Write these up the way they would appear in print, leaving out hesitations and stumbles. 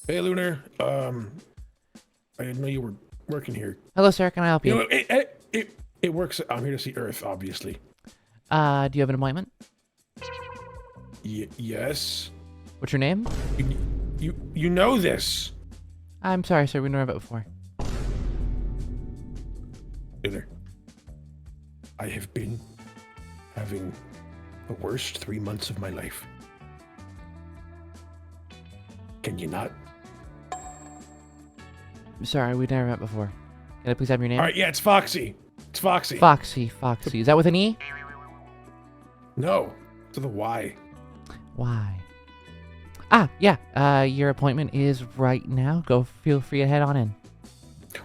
Hey, Lunar. I didn't know you were working here. Hello, sir. Can I help You you? know, it works. I'm here to see Earth, obviously. Do you have an appointment? Yes. What's your name? You, you know this, I'm sorry, sir. We've never met before. Lunar. I have been having the worst 3 months of my life. Can you not? Sorry, we've never met before. Can I please have your All name? right. Yeah, it's Foxy. It's Foxy. Foxy. Is that with an E? No, to the Y. Why? Yeah. Your appointment is right now. Feel free to head on in.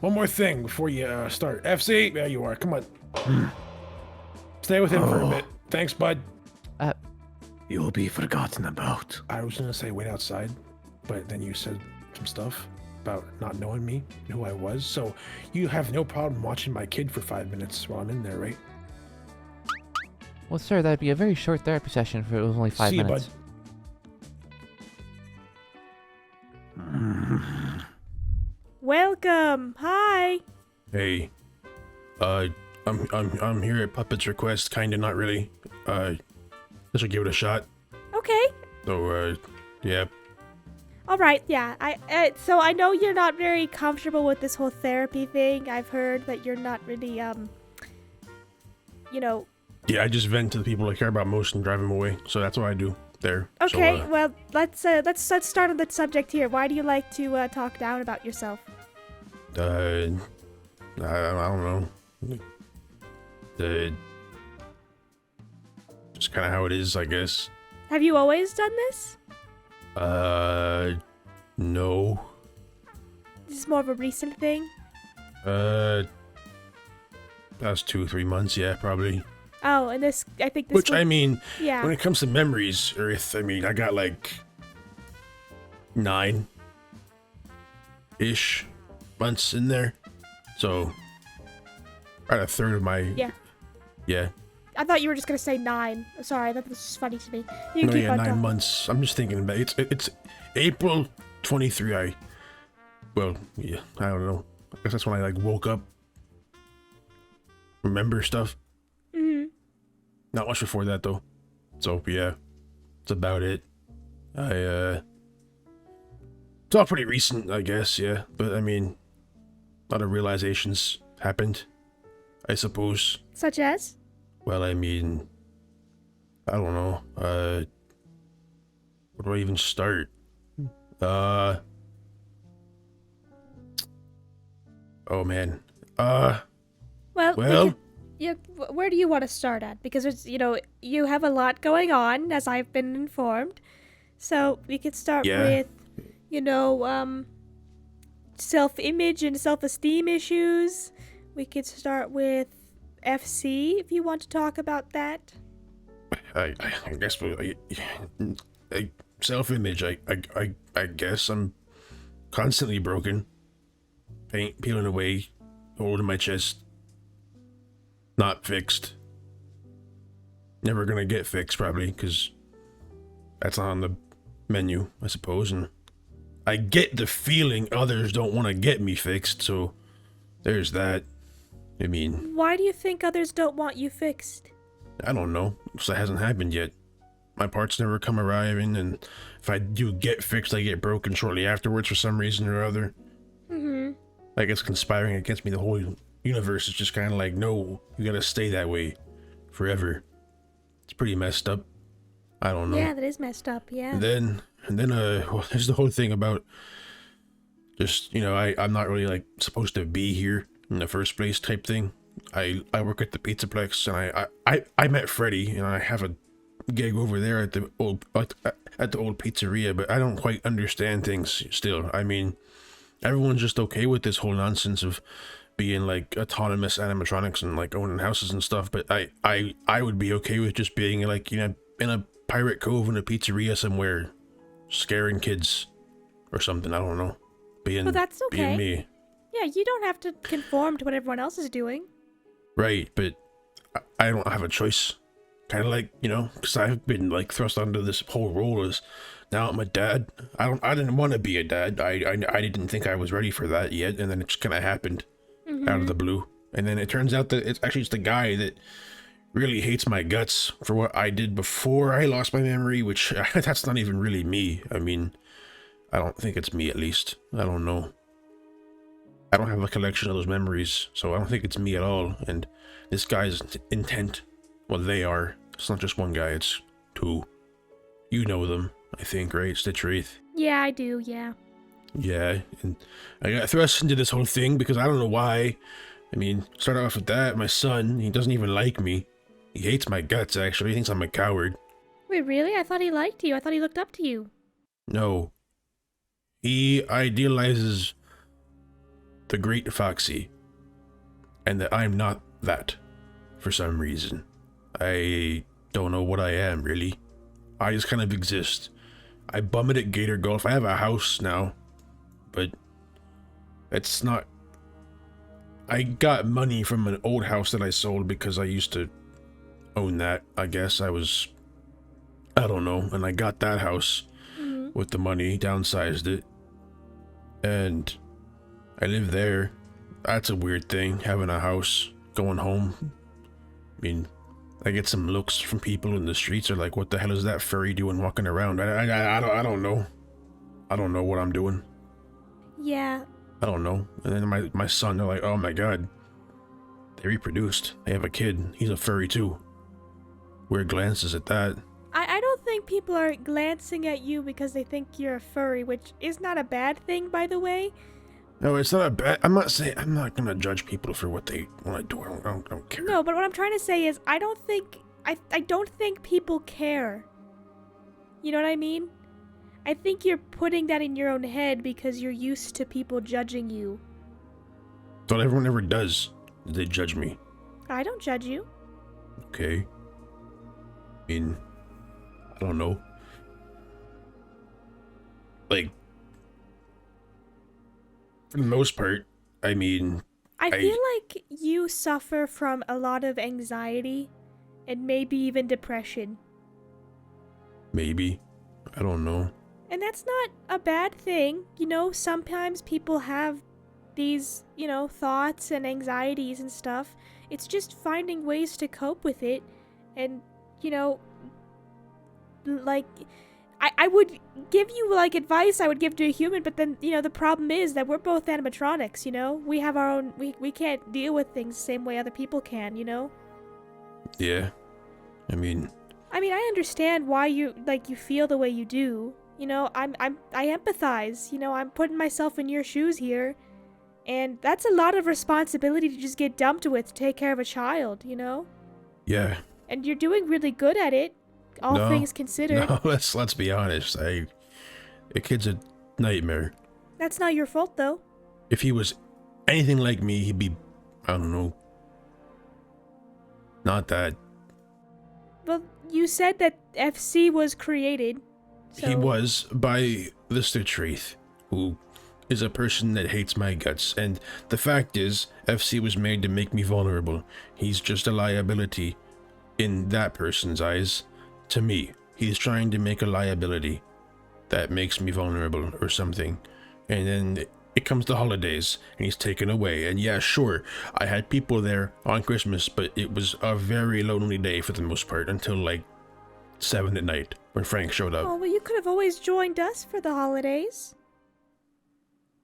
One more thing before you start. FC, there you are. Come on. Stay with him for a bit. Thanks, bud. Uh, You'll be forgotten about. I was gonna say wait outside, but then you said some stuff about not knowing me, who I was. So you have no problem watching my kid for 5 minutes while I'm in there, right? well, sir, that'd be a very short therapy session if it was only 5 See you, minutes. Welcome. Hi. Hey, I'm here at Puppet's request, kinda, not really. I should give it a shot. Okay. So, yeah. All right. Yeah. So I know you're not very comfortable with this whole therapy thing. I've heard that you're not really you know. Yeah, I just vent to the people I care about most and drive them away. So that's what I do there. Okay. So, Well, let's start on the subject here. Why do you like to talk down about yourself? I don't know. Just kind of how it is, I guess. Have you always done this? No. This is more of a recent thing. Past 2 or 3 months, yeah, probably. Oh, and I think this. Which, I mean, Yeah. when it comes to memories, Earth, I mean, I got like 9-ish months in there. So, about a third of my... Yeah. Yeah. I thought you were just gonna say 9. Sorry, that was just funny to me. You can No, keep yeah, on 9 talking. months. I'm just thinking about it's April 23. Well, yeah, I don't know. I guess that's when I like woke up. Remember stuff. Mhm. Not much before that though. So yeah, that's about it. It's all pretty recent, I guess. Yeah, but I mean, a lot of realizations happened, I suppose. Such as? Well, I mean, I don't know. Where do I even start? Oh man. Well, Well, where do you want to start at? Because it's, you have a lot going on, as I've been informed. So we could start Yeah. with, self-image and self-esteem issues. We could start with FC, if you want to talk about that. I guess self-image. I guess I'm constantly broken. Paint peeling away, hole in my chest. Not fixed. Never gonna get fixed probably, because that's not on the menu, I suppose. And I get the feeling others don't want to get me fixed, so there's that. I mean, Why do you think others don't want you fixed? I don't know, because it hasn't happened yet. My parts never come arriving, and if I do get fixed, I get broken shortly afterwards for some reason or other. Mm-hmm. Like it's conspiring against me. The whole universe is just kind of like, no, you gotta stay that way forever. It's pretty messed up. I don't know. Yeah, that is messed up, yeah. And then, well, there's the whole thing about just, I'm not really like supposed to be here in the first place type thing. I work at the Pizzaplex, and I met Freddy, and I have a gig over there at the old pizzeria, but I don't quite understand things still. I mean, everyone's just okay with this whole nonsense of being like autonomous animatronics and like owning houses and stuff, but I would be okay with just being like, in a pirate cove in a pizzeria somewhere, scaring kids or something. I don't know. Well, that's okay. Being me. Yeah, you don't have to conform to what everyone else is doing. Right, but I don't have a choice. Kind of like, because I've been like thrust onto this whole role as now I'm a dad. I didn't want to be a dad. I didn't think I was ready for that yet, and then it just kind of happened out of the blue. And then it turns out that it's the guy that really hates my guts for what I did before I lost my memory, which that's not even really me. I mean, I don't think it's me, at least. I don't know. I don't have a collection of those memories, so I don't think it's me at all. And this guy's intent, well, they are. It's not just one guy, it's two. You know them, I think, right? Stitch Wraith. Yeah, I do, yeah. Yeah, and I got thrust into this whole thing because I don't know why. I mean, start off with that, my son, he doesn't even like me. He hates my guts, actually. He thinks I'm a coward. Wait, really? I thought he liked you. I thought he looked up to you. No. He idealizes the great Foxy, and that I'm not that, for some reason. I don't know what I am, really. I just kind of exist. I bum it at Gator Golf. I have a house now, but it's not... I got money from an old house that I sold because I used to own that, I guess. I don't know, and I got that house with the money, downsized it, and I live there. That's a weird thing, having a house, going home. I mean, I get some looks from people in the streets are like, what the hell is that furry doing walking around? I don't know. I don't know what I'm doing. Yeah. I don't know. And then my son, they're like, oh my god. They reproduced. They have a kid. He's a furry too. Weird glances at that. I don't think people are glancing at you because they think you're a furry, which is not a bad thing, by the way. No, it's not a bad... I'm not gonna judge people for what they want to do. I don't care. No, but what I'm trying to say is I don't think people care. You know what I mean? I think you're putting that in your own head because you're used to people judging you. But everyone ever does. They judge me. I don't judge you. Okay. I mean, I don't know. Like, for the most part, I mean... I feel like you suffer from a lot of anxiety and maybe even depression. Maybe. I don't know. And that's not a bad thing. You know, sometimes people have these, you know, thoughts and anxieties and stuff. It's just finding ways to cope with it. And, you know, like, I would give you, like, advice I would give to a human, but then, you know, the problem is that we're both animatronics, you know? We have our own, we can't deal with things the same way other people can, you know? Yeah. I mean, I understand why you feel the way you do. You know, I empathize. You know, I'm putting myself in your shoes here. And that's a lot of responsibility to just get dumped with to take care of a child, you know? yeah. And you're doing really good at it, all things considered. No, let's be honest. A kid's a nightmare. That's not your fault, though. If he was anything like me, he'd be, I don't know. Not that. Well, you said that FC was created. So... He was by the Stitch Wraith, who is a person that hates my guts. And the fact is, FC was made to make me vulnerable. He's just a liability in that person's eyes. To me, he's trying to make a liability that makes me vulnerable or something. And then it comes to holidays and he's taken away. And yeah, sure, I had people there on Christmas, but it was a very lonely day for the most part until like 7 at night when Frank showed up. Oh, well, you could have always joined us for the holidays.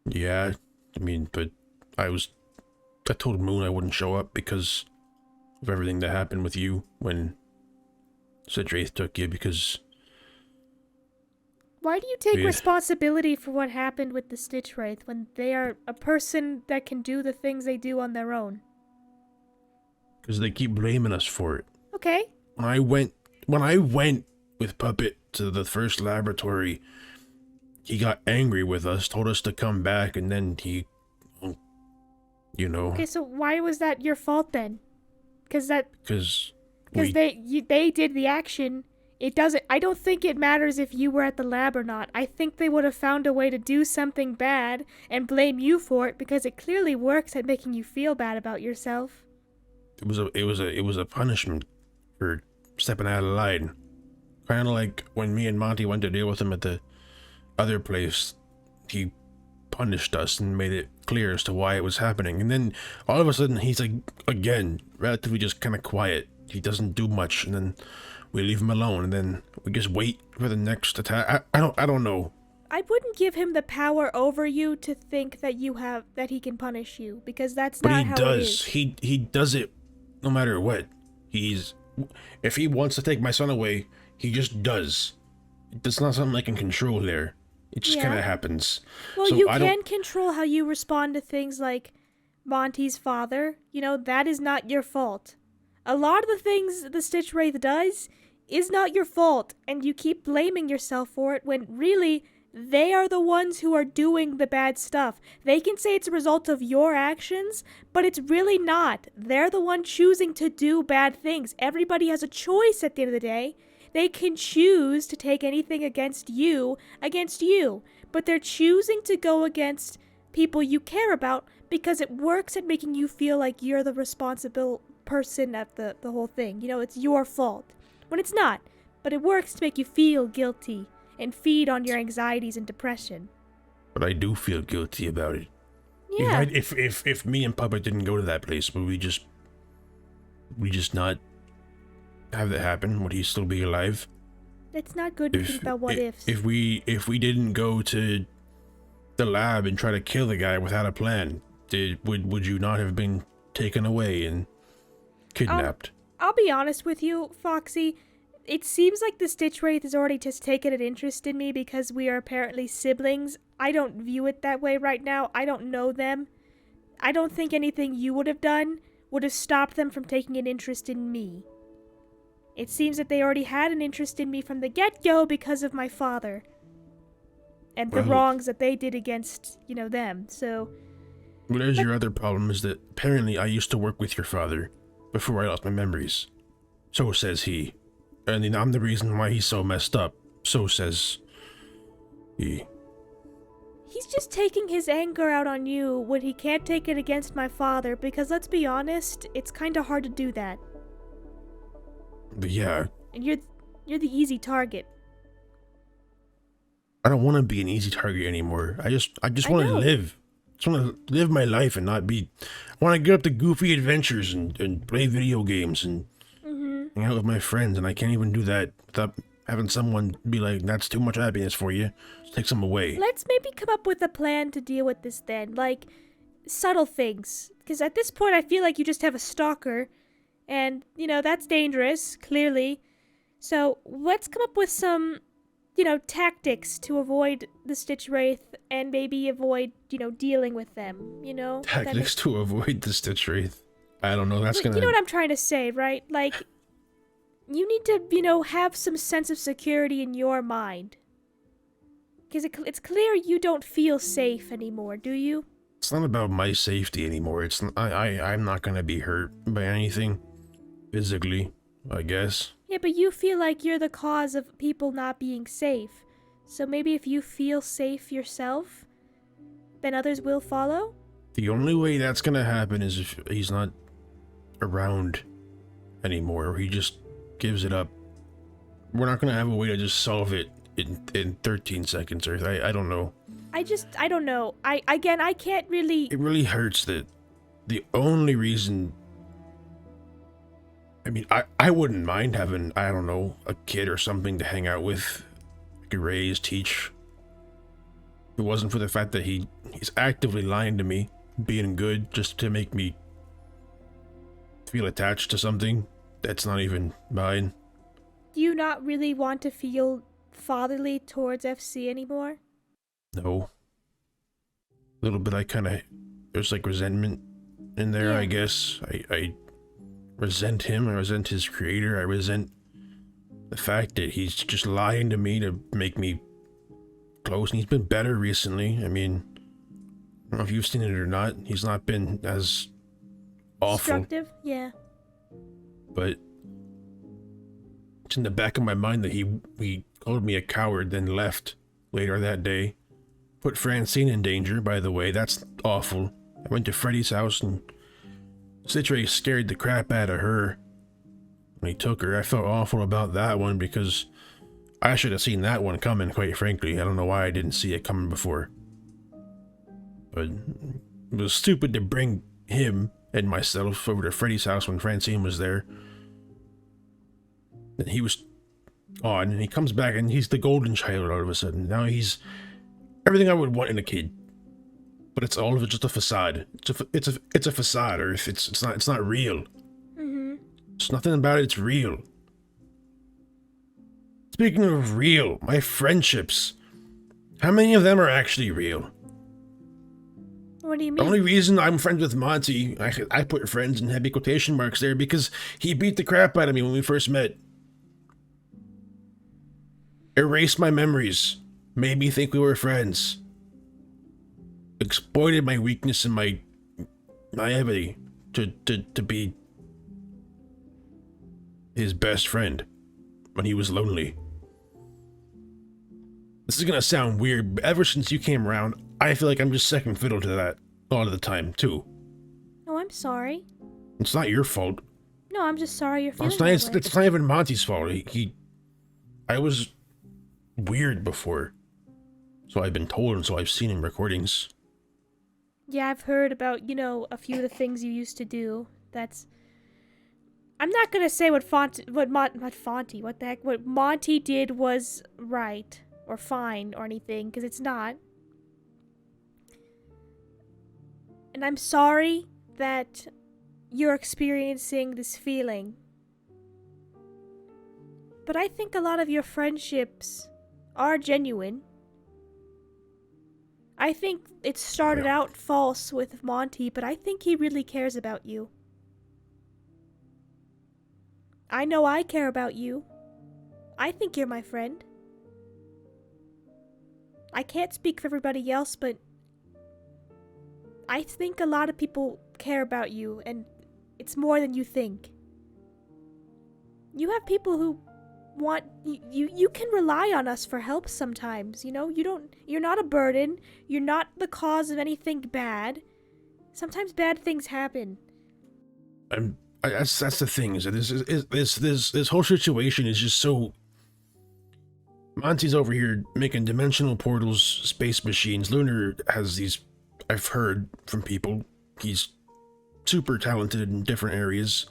Yeah, I mean, but I told Moon I wouldn't show up because of everything that happened with you when Stitch Wraith took you, because... Why do you take Yeah. responsibility for what happened with the Stitch Wraith when they are a person that can do the things they do on their own? Because they keep blaming us for it. Okay. When I went with Puppet to the first laboratory, he got angry with us, told us to come back, and then he, you know... Okay, so why was that your fault then? Because we... they did the action. I don't think it matters if you were at the lab or not. I think they would have found a way to do something bad and blame you for it because it clearly works at making you feel bad about yourself. It was a punishment for stepping out of line. Kind of like when me and Monty went to deal with him at the other place, he punished us and made it clear as to why it was happening. And then all of a sudden, he's like, again, relatively just kind of quiet. He doesn't do much, and then we leave him alone, and then we just wait for the next attack. I don't know. I wouldn't give him the power over you to think that he can punish you, because that's But not he how does. it is. He does it no matter what. If he wants to take my son away, he just does. It's not something I can control there. It just Yeah. kind of happens. Well, So you I can don't- control how you respond to things like Monty's father. You know, that is not your fault. A lot of the things the Stitch Wraith does is not your fault, and you keep blaming yourself for it when really they are the ones who are doing the bad stuff. They can say it's a result of your actions, but it's really not. They're the one choosing to do bad things. Everybody has a choice at the end of the day. They can choose to take anything against you, but they're choosing to go against people you care about because it works at making you feel like you're the responsible person of the whole thing. You know, it's your fault. When it's not, but it works to make you feel guilty and feed on your anxieties and depression. But I do feel guilty about it. Yeah. If me and Papa didn't go to that place, would we just not have that happen? Would he still be alive? It's not good to think about what ifs. If we didn't go to the lab and try to kill the guy without a plan, would you not have been taken away and kidnapped? I'll be honest with you, Foxy. It seems like the Stitch Wraith has already just taken an interest in me because we are apparently siblings. I don't view it that way right now. I don't know them. I don't think anything you would have done would have stopped them from taking an interest in me. It seems that they already had an interest in me from the get-go because of my father. And the Well- wrongs that they did against, them. So, Well, there's your other problem, is that apparently I used to work with your father before I lost my memories. So says he. And then I'm the reason why he's so messed up. So says he. he's just taking his anger out on you when he can't take it against my father because, let's be honest, it's kind of hard to do that. But yeah, And you're the easy target. I don't want to be an easy target anymore. I just I want to know. live. Just want to live my life and not be. I want to get up to goofy adventures and play video games and hang out with my friends, and I can't even do that without having someone be like, "That's too much happiness for you. Just take some away." Let's maybe come up with a plan to deal with this then, like subtle things. Because at this point, I feel like you just have a stalker, and that's dangerous, clearly. So let's come up with some, tactics to avoid the Stitch Wraith and maybe avoid, dealing with them. That Tactics to avoid the Stitch Wraith. I don't know. That's Like, gonna. You know what I'm trying to say, right? Like, you need to, have some sense of security in your mind. Because it's clear you don't feel safe anymore, do you? It's not about my safety anymore. I'm not gonna be hurt by anything physically, I guess. Yeah, but you feel like you're the cause of people not being safe. So maybe if you feel safe yourself, then others will follow? The only way that's gonna happen is if he's not around anymore, or he just gives it up. We're not gonna have a way to just solve it in 13 seconds, or I don't know. I don't know. I can't really... It really hurts that the only reason. I mean, I wouldn't mind having, I don't know, a kid or something to hang out with, I could raise, teach. If it wasn't for the fact that he's actively lying to me, being good just to make me feel attached to something that's not even mine. Do you not really want to feel fatherly towards FC anymore? No. A little bit, there's like resentment in there, Yeah. I guess. I resent him, I resent his creator, I resent the fact that he's just lying to me to make me close, and he's been better recently. I mean, I don't know if you've seen it or not, he's not been as awful, Destructive? Yeah. but it's in the back of my mind that he called me a coward, then left later that day. Put Francine in danger, by the way. That's awful. I went to Freddy's house and Citre scared the crap out of her when he took her. I felt awful about that one because I should have seen that one coming, quite frankly. I don't know why I didn't see it coming before. But it was stupid to bring him and myself over to Freddy's house when Francine was there. And he was on, and he comes back and he's the golden child all of a sudden. Now he's everything I would want in a kid. But it's all of it just a facade. It's a facade, or if it's not real. It's nothing about it, it's real. Speaking of real, my friendships. How many of them are actually real? What do you The mean? only reason I'm friends with Monty, I put friends in heavy quotation marks there, because he beat the crap out of me when we first met. Erased my memories. Made me think we were friends. Exploited my weakness and my naivety to be his best friend when he was lonely. This is gonna sound weird, but ever since you came around, I feel like I'm just second fiddle to that a lot of the time, too. Oh, I'm sorry. It's not your fault. No, I'm just sorry you're feeling It's not, that it's, way. it's not even Monty's fault. I was weird before. So I've been told, and so I've seen in recordings. Yeah, I've heard about, a few of the things you used to do. I'm not gonna say what Monty did was right or fine or anything, because it's not. And I'm sorry that you're experiencing this feeling. But I think a lot of your friendships are genuine. I think it started out false with Monty, but I think he really cares about you. I know I care about you. I think you're my friend. I can't speak for everybody else, but I think a lot of people care about you, and it's more than you think. You have people who want you can rely on us for help sometimes, you're not a burden, you're not the cause of anything bad. Sometimes bad things happen. That's the thing, is that this whole situation is just so. Monty's over here making dimensional portals, space machines. Lunar has these, I've heard from people, he's super talented in different areas.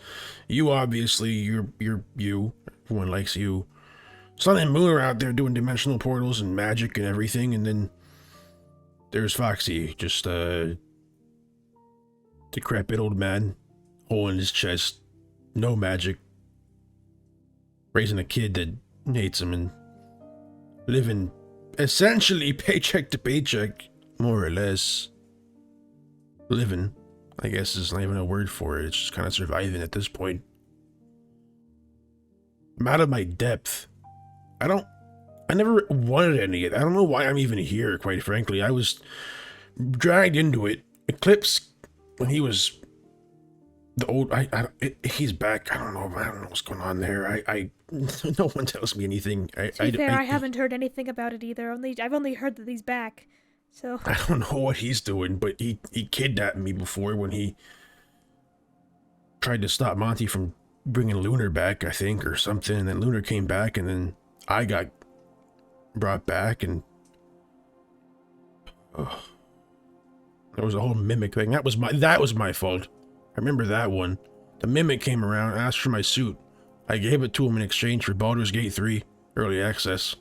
You obviously, you're you. Everyone likes you. Sun and Moon are out there doing dimensional portals and magic and everything, and then there's Foxy, just decrepit old man, hole in his chest, no magic, raising a kid that hates him and living essentially paycheck to paycheck, more or less. Living, I guess, is not even a word for it. It's just kind of surviving at this point. I'm out of my depth. I never wanted any of it. I don't know why I'm even here, quite frankly. I was dragged into it. Eclipse, when he was the old, he's back. I don't know what's going on there. No one tells me anything. To be fair, I haven't heard anything about it either. I've only heard that he's back. So I don't know what he's doing, but he kidnapped me before when he tried to stop Monty from bringing Lunar back, I think, or something. And then Lunar came back, and then I got brought back, and there was a whole mimic thing. That was my fault. I remember that one. The mimic came around, asked for my suit. I gave it to him in exchange for Baldur's Gate 3 early access.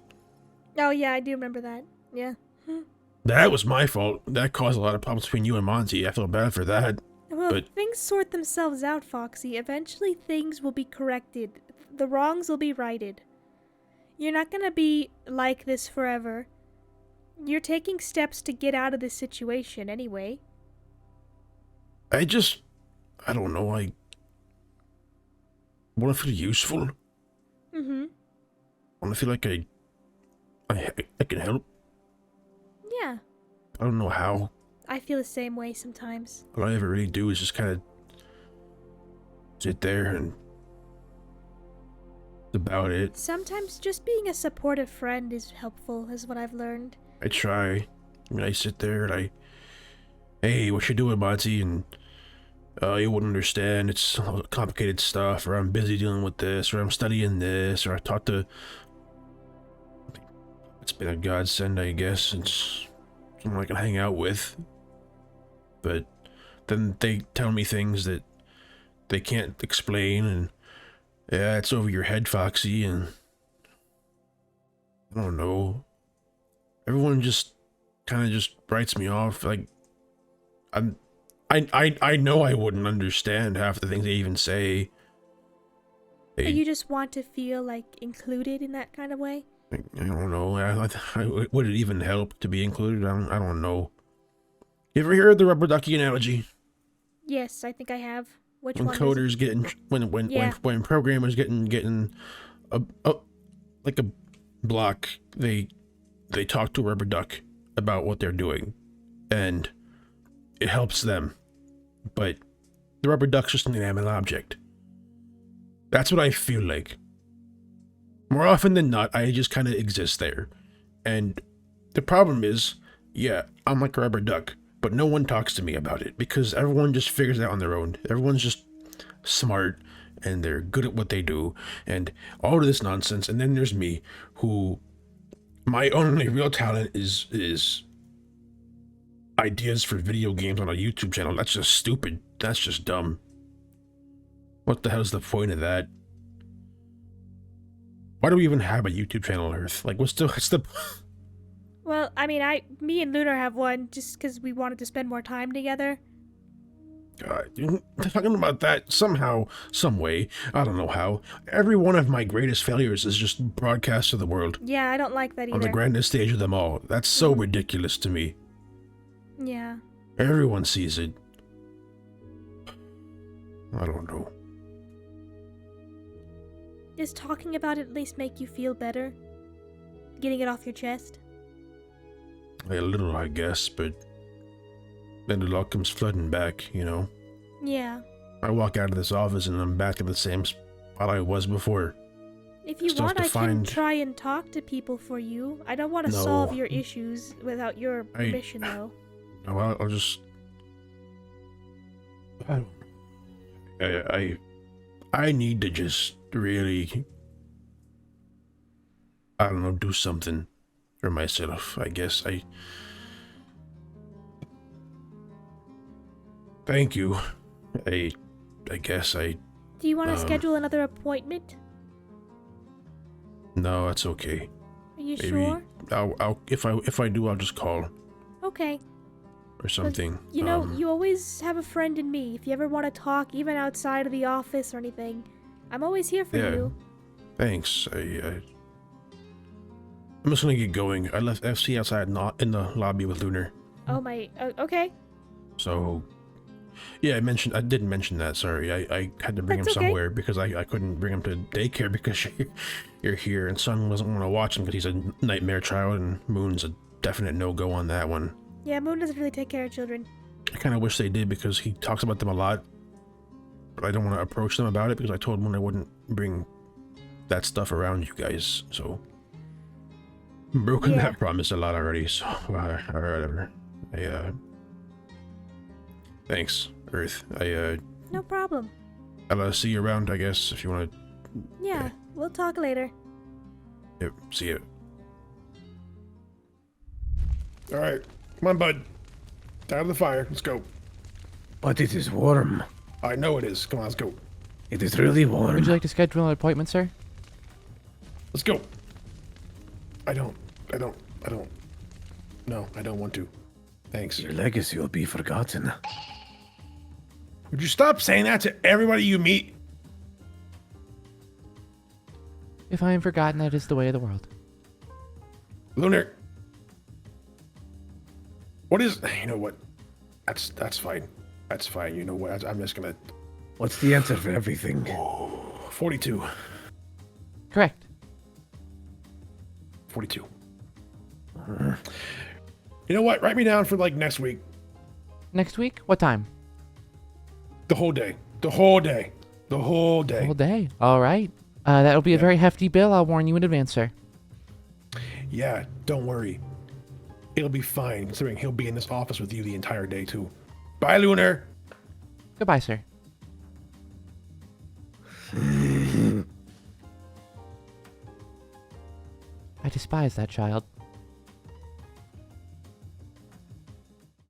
Oh yeah, I do remember that. Yeah. That was my fault. That caused a lot of problems between you and Monty. I feel bad for that. Well, But things sort themselves out, Foxy. Eventually things will be corrected. The wrongs will be righted. You're not gonna be like this forever. You're taking steps to get out of this situation anyway. I don't know, I want to feel useful. Mm-hmm. I want to feel like I can help. Yeah. I don't know how. I feel the same way sometimes. All I ever really do is just kind of sit there, and that's about it. Sometimes just being a supportive friend is helpful, is what I've learned. I try. I mean, I sit there and hey, what you doing, Monty? And you wouldn't understand. It's complicated stuff, or I'm busy dealing with this, or I'm studying this, or I talked to It's been a godsend, I guess. It's someone I can hang out with. But then they tell me things that they can't explain, and yeah, it's over your head, Foxy, and I don't know. Everyone just kind of just writes me off. Like, I know I wouldn't understand half the things they even say. You just want to feel like included in that kind of way? I don't know. Would it even help to be included? I don't know. You ever heard the rubber ducky analogy? Yes, I think I have. Which When one? coders getting when programmers getting a like a block, they talk to a rubber duck about what they're doing, and it helps them. But the rubber duck's just an inanimate object. That's what I feel like. More often than not, I just kind of exist there. And the problem is, yeah, I'm like a rubber duck, but no one talks to me about it because everyone just figures it out on their own. Everyone's just smart and they're good at what they do and all of this nonsense. And then there's me, who my only real talent is ideas for video games on a YouTube channel. That's just stupid. That's just dumb. What the hell's the point of that? Why do we even have a YouTube channel on Earth? Like, what's the... Well, I mean, me and Lunar have one just because we wanted to spend more time together. God, talking about that somehow, some way, I don't know how. Every one of my greatest failures is just broadcast to the world. Yeah, I don't like that either. On the grandest stage of them all. That's so ridiculous to me. Yeah. Everyone sees it. I don't know. Does talking about it at least make you feel better? Getting it off your chest? A little, I guess, but then it all comes flooding back, you know? Yeah. I walk out of this office and I'm back in the same spot I was before. If you Still want, have I to can find- try and talk to people for you. I don't want to No. solve your issues without your permission, though. No, I'll just... I need to just really... I don't know, do something for myself, I guess. Thank you. I guess I... Do you want to schedule another appointment? No, that's okay. Are you Maybe sure? I'll if I do, I'll just call Okay. or something. You know, you always have a friend in me. If you ever want to talk, even outside of the office or anything, I'm always here for Yeah. you. Thanks. I'm just gonna get going. I left FC outside, not in the lobby with Lunar. Oh my. Okay. So, yeah, I didn't mention that. Sorry, I had to bring That's him okay. somewhere because I couldn't bring him to daycare because you're here, and Son doesn't want to watch him because he's a nightmare child, and Moon's a definite no-go on that one. Yeah, Moon doesn't really take care of children. I kind of wish they did because he talks about them a lot, but I don't want to approach them about it because I told Moon I wouldn't bring that stuff around you guys. So, I've broken Yeah. that promise a lot already. So, whatever. Thanks, Earth. No problem. I'll see you around, I guess, if you want to. Yeah, Okay. we'll talk later. Yep, see you. All right, come on, bud. Down to the fire. Let's go. But it is warm. I know it is. Come on, let's go. It is really warm. Would you like to schedule an appointment, sir? Let's go. I don't. No, I don't want to. Thanks. Your legacy will be forgotten. Would you stop saying that to everybody you meet? If I am forgotten, that is the way of the world. Lunar. What is... You know what? That's fine. That's fine. You know what? I'm just gonna... What's the answer for everything? 42. Correct. 42. You know what? Write me down for, like, next week. Next week? What time? The whole day. The whole day. The whole day. All day. All right. That'll be a very hefty bill. I'll warn you in advance, sir. Yeah, don't worry. It'll be fine, considering he'll be in this office with you the entire day, too. Bye, Lunar. Goodbye, sir. I despise that child.